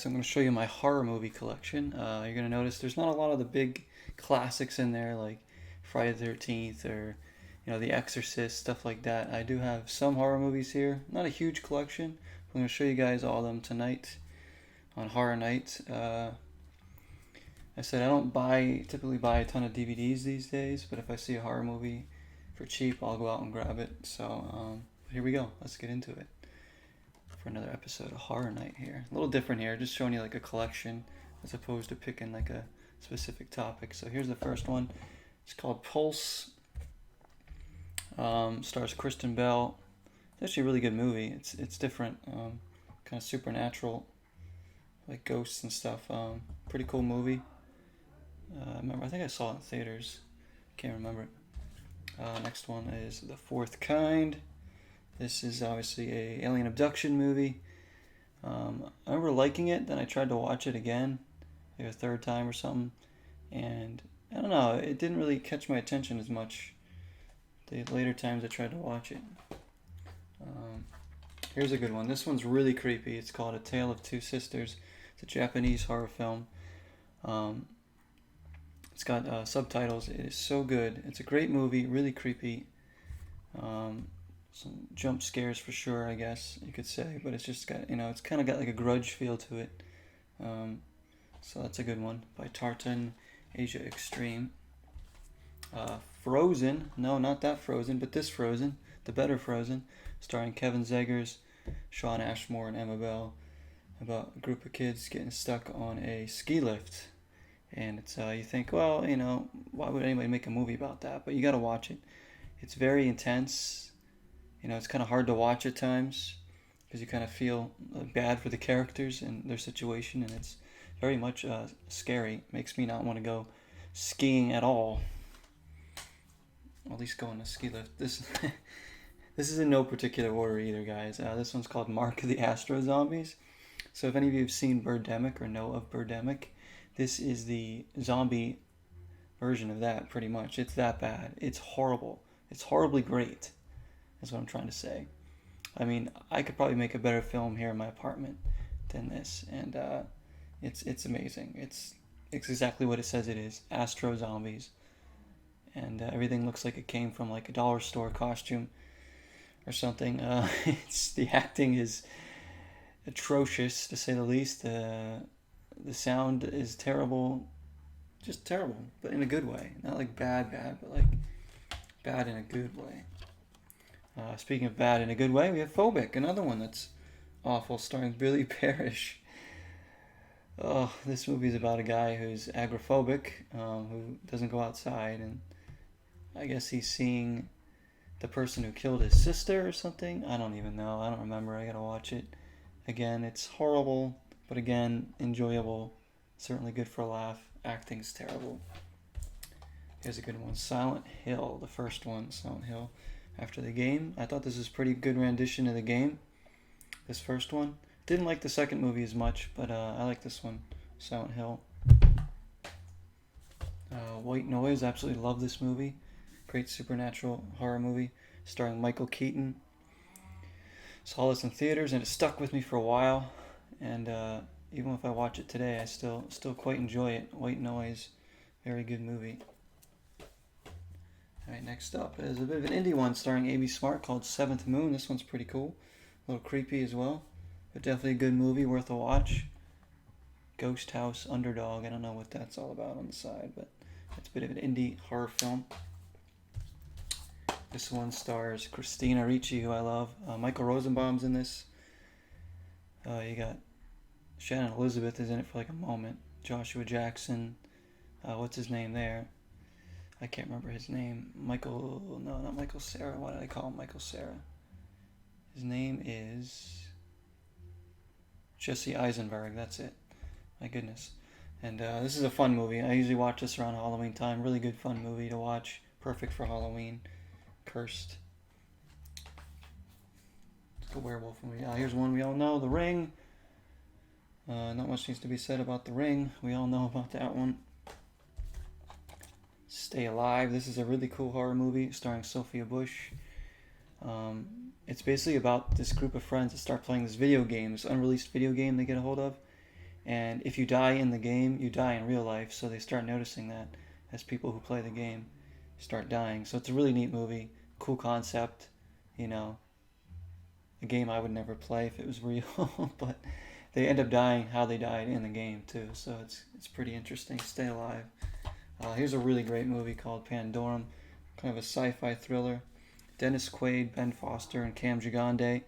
so I'm going to show you my horror movie collection. You're going to notice there's not a lot of the big classics in there like Friday the 13th or The Exorcist, stuff like that. I do have some horror movies here. Not a huge collection. I'm going to show you guys all of them tonight on Horror Night. I said I don't typically buy a ton of DVDs these days, but if I see a horror movie for cheap, I'll go out and grab it. So here we go. Let's get into it for another episode of Horror Night here. A little different here, just showing you like a collection as opposed to picking like a specific topic. So here's the first one. It's called Pulse. Stars Kristen Bell. It's actually a really good movie. It's different, kind of supernatural, like ghosts and stuff. Pretty cool movie. I think I saw it in theaters. Can't remember it. Next one is The Fourth Kind. This is obviously a alien abduction movie. I remember liking it, then I tried to watch it again, like a third time or something, and I don't know, it didn't really catch my attention as much the later times I tried to watch it. Here's a good one. This one's really creepy. It's called A Tale of Two Sisters. It's a Japanese horror film. It's got subtitles. It is so good. It's a great movie, really creepy. Some jump scares for sure, I guess you could say, but it's just got, it's kind of got like a Grudge feel to it. So that's a good one, by Tartan Asia Extreme. Frozen, no, not that Frozen, but this Frozen, the better Frozen, starring Kevin Zegers, Shawn Ashmore, and Emma Bell, about a group of kids getting stuck on a ski lift. And it's you think, well, why would anybody make a movie about that? But you got to watch it. It's very intense. It's kind of hard to watch at times because you kind of feel bad for the characters and their situation, and it's very much scary. It makes me not want to go skiing at all. At least go on a ski lift. This is in no particular order either, guys. This one's called Mark of the Astro Zombies. So if any of you have seen Birdemic or know of Birdemic, this is the zombie version of that, pretty much. It's that bad. It's horrible. It's horribly great. That's what I'm trying to say. I mean, I could probably make a better film here in my apartment than this, and it's amazing. It's exactly what it says it is. Astro zombies, and everything looks like it came from like a dollar store costume or something. The acting is atrocious, to say the least. The sound is terrible, just terrible, but in a good way. Not like bad, but like bad in a good way. Speaking of bad in a good way, we have Phobic, another one that's awful, starring Billy Parrish. Oh, this movie is about a guy who's agoraphobic, who doesn't go outside, and I guess he's seeing the person who killed his sister or something. I don't even know. I don't remember. I gotta watch it again. It's horrible, but again, enjoyable. Certainly good for a laugh. Acting's terrible. Here's a good one. Silent Hill, the first one, Silent Hill. After the game, I thought this was a pretty good rendition of the game. This first one. Didn't like the second movie as much, but I like this one, Silent Hill. White Noise, absolutely love this movie. Great supernatural horror movie starring Michael Keaton. Saw this in theaters and it stuck with me for a while. And even if I watch it today, I still quite enjoy it. White Noise, very good movie. Alright, next up is a bit of an indie one starring A.B. Smart called Seventh Moon. This one's pretty cool. A little creepy as well. But definitely a good movie, worth a watch. Ghost House Underdog. I don't know what that's all about on the side, but it's a bit of an indie horror film. This one stars Christina Ricci, who I love. Michael Rosenbaum's in this. You got Shannon Elizabeth is in it for like a moment. Joshua Jackson. What's his name there? I can't remember his name. Not Michael Cera. Why did I call him Michael Cera? His name is Jesse Eisenberg. That's it. My goodness. And this is a fun movie. I usually watch this around Halloween time. Really good fun movie to watch. Perfect for Halloween. Cursed. It's a werewolf movie. Here's one we all know. The Ring. Not much needs to be said about The Ring. We all know about that one. Stay Alive. This is a really cool horror movie starring Sophia Bush. It's basically about this group of friends that start playing this video game, this unreleased video game they get a hold of. And if you die in the game, you die in real life. So they start noticing that as people who play the game start dying. So it's a really neat movie, cool concept. You know, a game I would never play if it was real, but they end up dying how they died in the game too. So it's pretty interesting. Stay alive. Here's a really great movie called Pandorum, kind of a sci-fi thriller. Dennis Quaid, Ben Foster, and Cam Gigandet.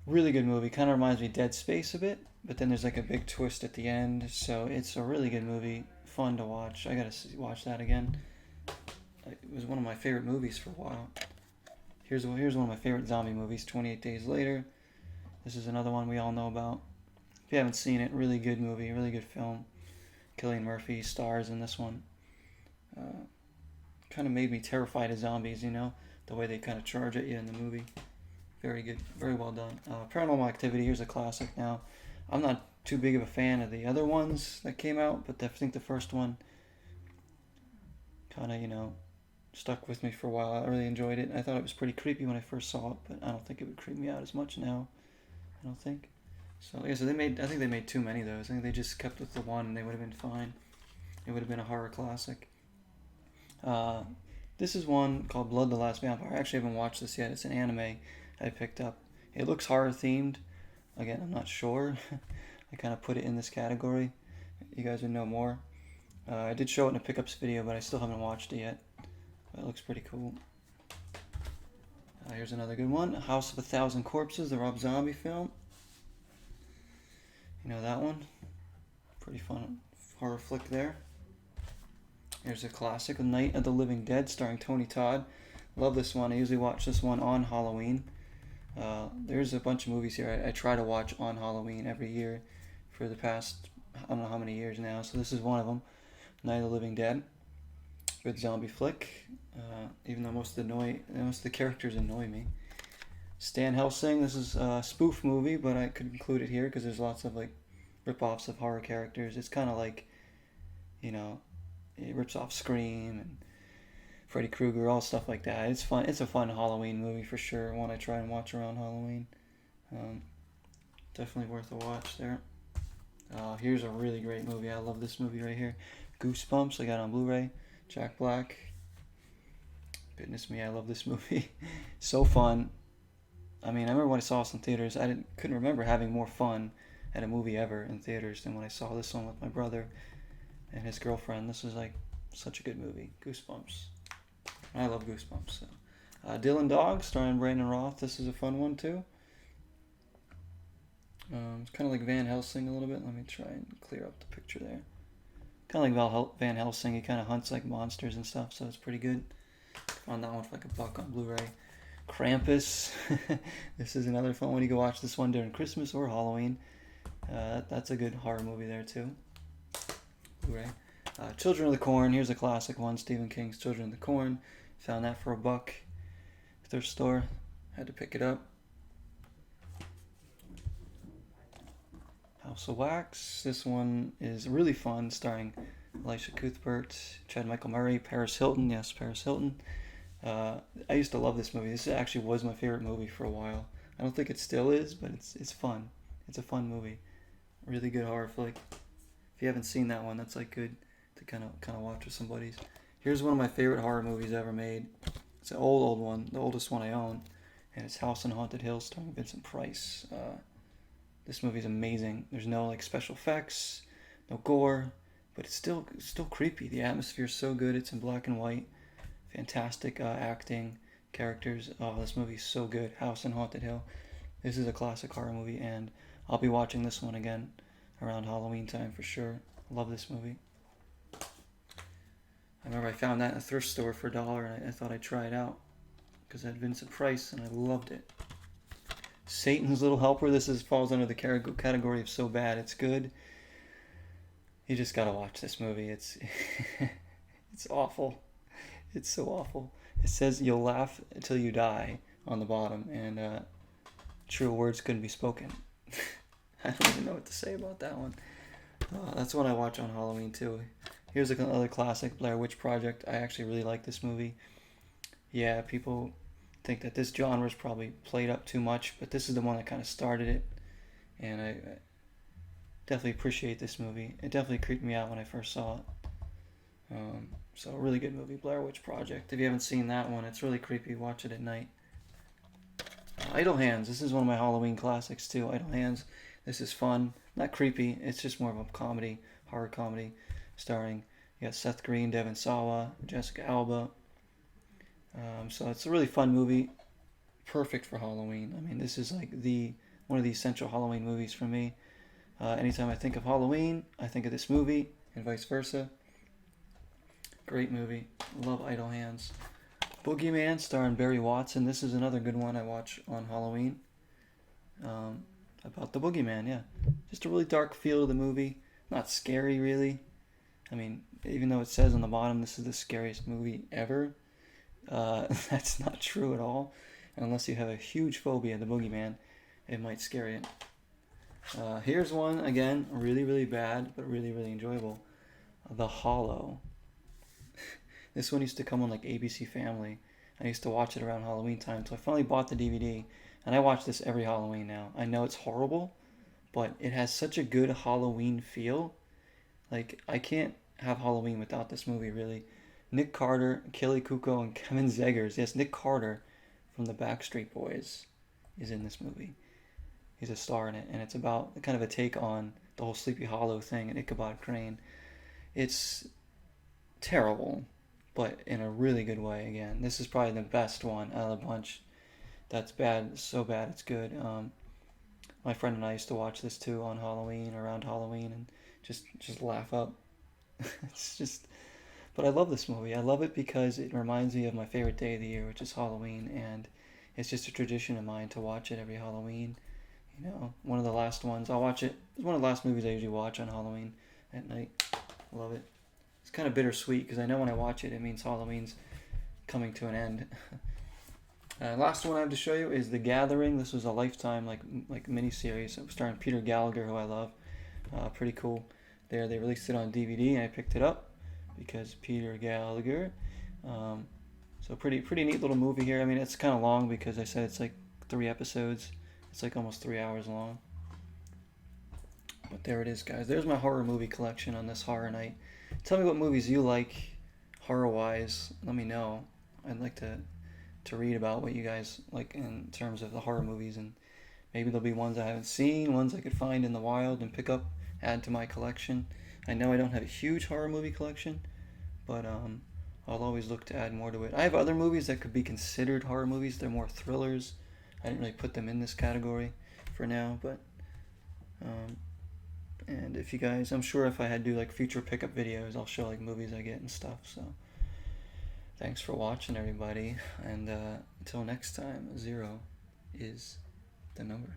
Really good movie. Kind of reminds me of Dead Space a bit, but then there's like a big twist at the end. So it's a really good movie. Fun to watch. I gotta watch that again. It was one of my favorite movies for a while. Here's one of my favorite zombie movies, 28 Days Later. This is another one we all know about. If you haven't seen it, really good movie, really good film. Cillian Murphy stars in this one. Kind of made me terrified of zombies, you know, the way they kind of charge at you in the movie. Very good, very well done. Paranormal Activity, here's a classic now. I'm not too big of a fan of the other ones that came out, but I think the first one kind of, you know, stuck with me for a while. I really enjoyed it. I thought it was pretty creepy when I first saw it, but I don't think it would creep me out as much now. I don't think. So like I said, I think they made too many of those. I think they just kept with the one and they would have been fine. It would have been a horror classic. This is one called Blood the Last Vampire. I actually haven't watched this yet. It's an anime I picked up. It looks horror themed. Again, I'm not sure. I kind of put it in this category. You guys would know more. I did show it in a pickups video, but I still haven't watched it yet. But it looks pretty cool. Here's another good one. House of a Thousand Corpses, the Rob Zombie film. You know that one? Pretty fun horror flick there. Here's a classic, Night of the Living Dead, starring Tony Todd. Love this one. I usually watch this one on Halloween. There's a bunch of movies here I try to watch on Halloween every year for the past, I don't know how many years now. So this is one of them, Night of the Living Dead. Good zombie flick. Even though most of the characters annoy me. Stan Helsing. This is a spoof movie, but I could include it here because there's lots of like rip-offs of horror characters. It's kind of like, you know, it rips off Scream and Freddy Krueger, all stuff like that. It's fun. It's a fun Halloween movie for sure. One I try and watch around Halloween. Definitely worth a watch there. Here's a really great movie. I love this movie right here. Goosebumps. I got it on Blu-ray. Jack Black. Goodness me, I love this movie. So fun. I mean, I remember when I saw this in theaters, couldn't remember having more fun at a movie ever in theaters than when I saw this one with my brother and his girlfriend. This was like such a good movie. Goosebumps. I love Goosebumps. So. Dylan Dog, starring Brandon Roth. This is a fun one too. It's kind of like Van Helsing a little bit. Let me try and clear up the picture there. Kind of like Van Helsing. He kind of hunts like monsters and stuff, so it's pretty good. Found that one for like $1 on Blu-ray. Krampus. This is another fun one. You can watch this one during Christmas or Halloween. That's a good horror movie there too. Blu-ray. Children of the Corn. Here's a classic one. Stephen King's Children of the Corn. Found that for $1 at thrift store. Had to pick it up. House of Wax. This one is really fun, starring Elisha Cuthbert, Chad Michael Murray, Paris Hilton. Yes, Paris Hilton. I used to love this movie. This actually was my favorite movie for a while. I don't think it still is, but it's fun. It's a fun movie. Really good horror flick. If you haven't seen that one, that's like good to kind of watch with some buddies. Here's one of my favorite horror movies ever made. It's an old one, the oldest one I own, and it's House on Haunted Hill, starring Vincent Price. This movie's amazing. There's no like special effects, no gore, but it's still creepy. The atmosphere's so good. It's in black and white. Fantastic acting, characters. Oh, this movie's so good. House on Haunted Hill. This is a classic horror movie, and I'll be watching this one again around Halloween time for sure. Love this movie. I remember I found that in a thrift store for $1, and I thought I'd try it out because it had Vincent Price, and I loved it. Satan's Little Helper. This falls under the category of so bad it's good. You just gotta watch this movie. It's it's awful. It's so awful. It says you'll laugh until you die on the bottom, and true words couldn't be spoken. I don't even know what to say about that one. That's one I watch on Halloween too. Here's another classic, Blair Witch Project. I actually really like this movie. Yeah, people think that this genre is probably played up too much, but this is the one that kind of started it, and definitely appreciate this movie. It definitely creeped me out when I first saw it. So really good movie, Blair Witch Project. If you haven't seen that one, it's really creepy. Watch it at night. Idle Hands. This is one of my Halloween classics too. Idle Hands. This is fun. Not creepy. It's just more of a comedy, horror comedy, starring you got Seth Green, Devon Sawa, Jessica Alba. So it's a really fun movie. Perfect for Halloween. I mean, this is like one of the essential Halloween movies for me. Anytime I think of Halloween, I think of this movie, and vice versa. Great movie. Love Idle Hands. Boogeyman, starring Barry Watson. This is another good one I watch on Halloween. About the Boogeyman, yeah. Just a really dark feel of the movie. Not scary, really. I mean, even though it says on the bottom this is the scariest movie ever, that's not true at all. Unless you have a huge phobia of the Boogeyman, it might scare you. Here's one, again, really, really bad, but really, really enjoyable. The Hollow. This one used to come on like ABC Family. I used to watch it around Halloween time, so I finally bought the DVD, and I watch this every Halloween now. I know it's horrible, but it has such a good Halloween feel. Like, I can't have Halloween without this movie, really. Nick Carter, Kelly Kuko, and Kevin Zegers. Yes, Nick Carter from the Backstreet Boys is in this movie. He's a star in it, and it's about kind of a take on the whole Sleepy Hollow thing and Ichabod Crane. It's terrible, but in a really good way. Again, this is probably the best one out of the bunch. That's bad, so bad it's good. My friend and I used to watch this too on Halloween, around Halloween, and just laugh up. It's just, but I love this movie. I love it because it reminds me of my favorite day of the year, which is Halloween, and it's just a tradition of mine to watch it every Halloween. You know, one of the last ones. I'll watch it. It's one of the last movies I usually watch on Halloween at night. Love it. It's kind of bittersweet because I know when I watch it, it means Halloween's coming to an end. Last one I have to show you is The Gathering. This was a Lifetime like mini-series. It was starring Peter Gallagher, who I love. Pretty cool. They released it on DVD, and I picked it up because Peter Gallagher. So pretty neat little movie here. I mean, it's kind of long because I said it's like 3 episodes. It's like almost 3 hours long. But there it is, guys. There's my horror movie collection on this horror night. Tell me what movies you like horror-wise. Let me know. I'd like to read about what you guys like in terms of the horror movies, and maybe there'll be ones I haven't seen, ones I could find in the wild and pick up, add to my collection. I know I don't have a huge horror movie collection, but I'll always look to add more to it. I have other movies that could be considered horror movies. They're more thrillers. I didn't really put them in this category for now, but and if you guys, I'm sure if I had to do like future pickup videos, I'll show like movies I get and stuff. So thanks for watching, everybody, and until next time, 0 is the number.